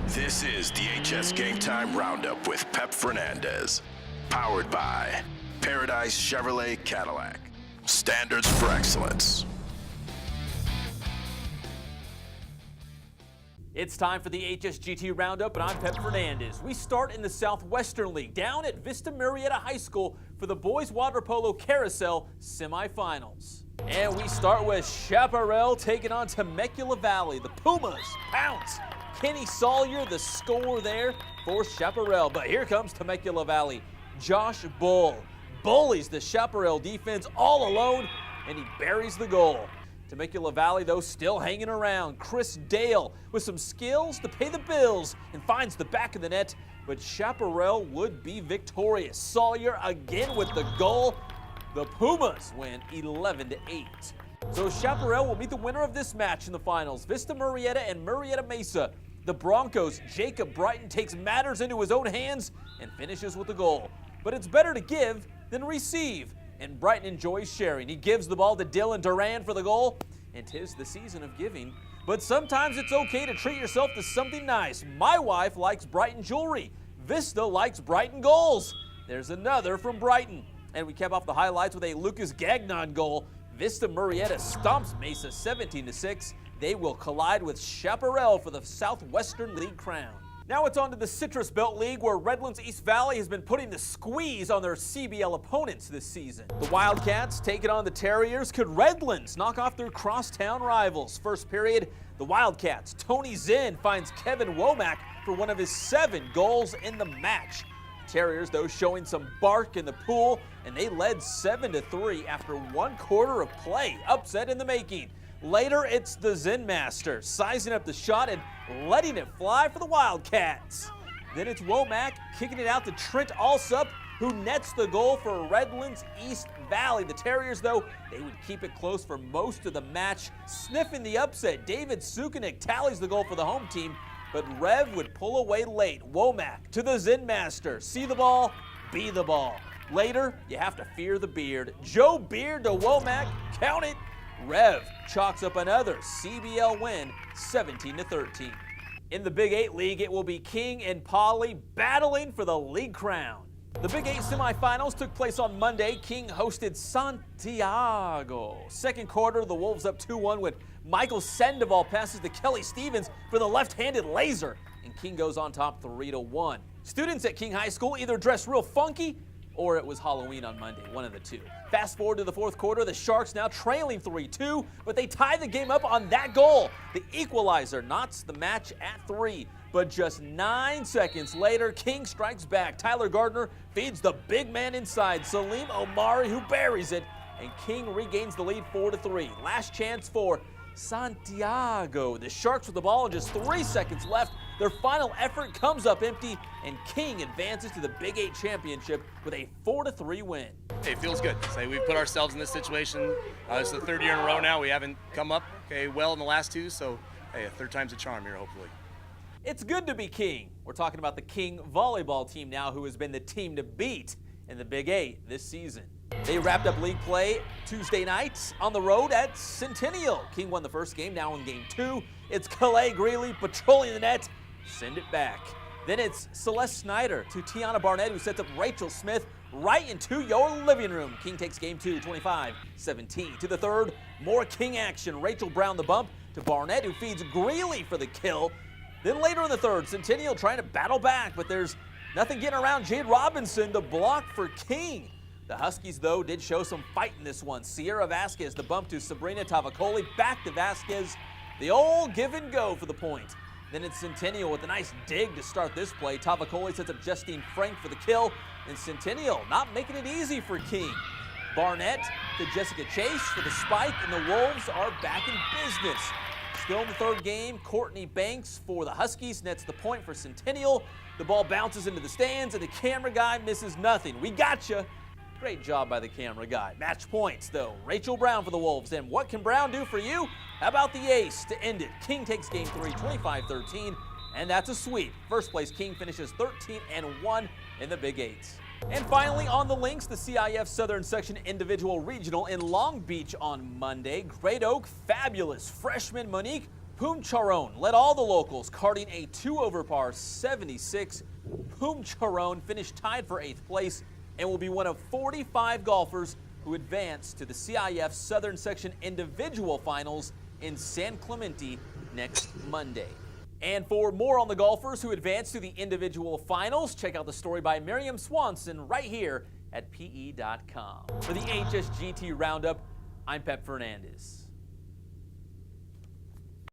This is the HS Game Time Roundup with Pep Fernandez. Powered by Paradise Chevrolet Cadillac. Standards for excellence. It's time for the HSGT Roundup, and I'm Pep Fernandez. We start in the Southwestern League down at VISTA MURRIETA High School for the boys water polo carousel semifinals. And we start with CHAPARRAL taking on Temecula Valley. The Pumas bounce. Kenny Sawyer, the score there for CHAPARRAL. But here comes Temecula Valley. Josh Bull bullies the CHAPARRAL defense all alone, and he buries the goal. Temecula Valley, though, still hanging around. Chris Dale with some skills to pay the bills and finds the back of the net, but CHAPARRAL would be victorious. Sawyer again with the goal. The Pumas win 11-8. So CHAPARRAL will meet the winner of this match in the finals, VISTA MURRIETA and MURRIETA MESA. The Broncos' Jacob Brighton takes matters into his own hands and finishes with a goal. But it's better to give than receive, and Brighton enjoys sharing. He gives the ball to Dylan Duran for the goal, and 'tis the season of giving. But sometimes it's okay to treat yourself to something nice. My wife likes Brighton jewelry. VISTA likes Brighton goals. There's another from Brighton. And we cap off the highlights with a Lucas Gagnon goal. VISTA MURRIETA stomps MESA 17-6. They will collide with CHAPARRAL for the Southwestern League crown. Now it's on to the Citrus Belt League, where Redlands East Valley has been putting the squeeze on their CBL opponents this season. The Wildcats taking on the Terriers. Could Redlands knock off their crosstown rivals? First period, the Wildcats. Tony Zinn finds Kevin Womack for one of his 7 goals in the match. The Terriers, though, showing some bark in the pool, and they led 7-3 after 1 quarter of play. Upset in the making. Later, it's the Zen Master sizing up the shot and letting it fly for the Wildcats. Then it's Womack kicking it out to Trent Alsup, who nets the goal for Redlands East Valley. The Terriers, though, they would keep it close for most of the match. Sniffing the upset, David Sukanik tallies the goal for the home team, but Rev would pull away late. Womack to the Zen Master. See the ball, be the ball. Later, you have to fear the beard. Joe Beard to Womack, count it. Rev chalks up another CBL win, 17-13. In the Big VIII League, it will be King and Poly battling for the league crown. The Big VIII semifinals took place on Monday. King hosted Santiago. Second quarter, the Wolves up 2-1 when Michael Sandoval passes to Kelly Stevens for the left-handed laser, and King goes on top 3-1. Students at King High School either dressed real funky or it was Halloween on Monday, one of the two. Fast forward to the fourth quarter, the Sharks now trailing 3-2, but they tie the game up on that goal. The equalizer knots the match at 3, but just 9 seconds later, King strikes back. Tyler Gardner feeds the big man inside, Salim Omari, who buries it, and King regains the lead 4-3. Last chance for Santiago. The Sharks with the ball and just 3 seconds left. Their final effort comes up empty, and King advances to the Big VIII championship with a 4-3 win. Hey, it feels good. Say we've put ourselves in this situation. It's the 3rd year in a row now. We haven't come up well in the last 2, so hey, a 3rd time's a charm here, hopefully. It's good to be King. We're talking about the King volleyball team now, who has been the team to beat in the Big VIII this season. They wrapped up league play Tuesday night on the road at Centennial. King won the first game, now in game 2. It's Calais Greeley patrolling the net. Send it back. Then it's Celeste Snyder to Tiana Barnett, who sets up Rachel Smith right into your living room. King takes game 2, 25-17. To the third, more King action. Rachel Brown the bump to Barnett, who feeds Greeley for the kill. Then later in the third, Centennial trying to battle back, but there's nothing getting around Jade Robinson to block for King. The Huskies, though, did show some fight in this one. Sierra Vasquez the bump to Sabrina Tavacoli, back to Vasquez. The old give and go for the point. Then it's Centennial with a nice dig to start this play. Tavacoli sets up Justine Frank for the kill, and Centennial not making it easy for King. Barnett to Jessica Chase for the spike, and the Wolves are back in business. Still in the third game, Courtney Banks for the Huskies nets the point for Centennial. The ball bounces into the stands, and the camera guy misses nothing. We gotcha. Great job by the camera guy. Match points, though. Rachel Brown for the Wolves. And what can Brown do for you? How about the ace to end it? King takes game 3, 25-13, and that's a sweep. First place King finishes 13-1 in the Big VIII. And finally on the links, the CIF Southern Section Individual Regional in Long Beach on Monday. Great Oak, fabulous freshman Monique Charon led all the locals, carding a 2-over par 76. Charon finished tied for 8th place and will be one of 45 golfers who advance to the CIF Southern Section Individual Finals in San Clemente next Monday. And for more on the golfers who advance to the individual finals, check out the story by Miriam Swanson right here at PE.com. For the HSGT Roundup, I'm Pep Fernandez.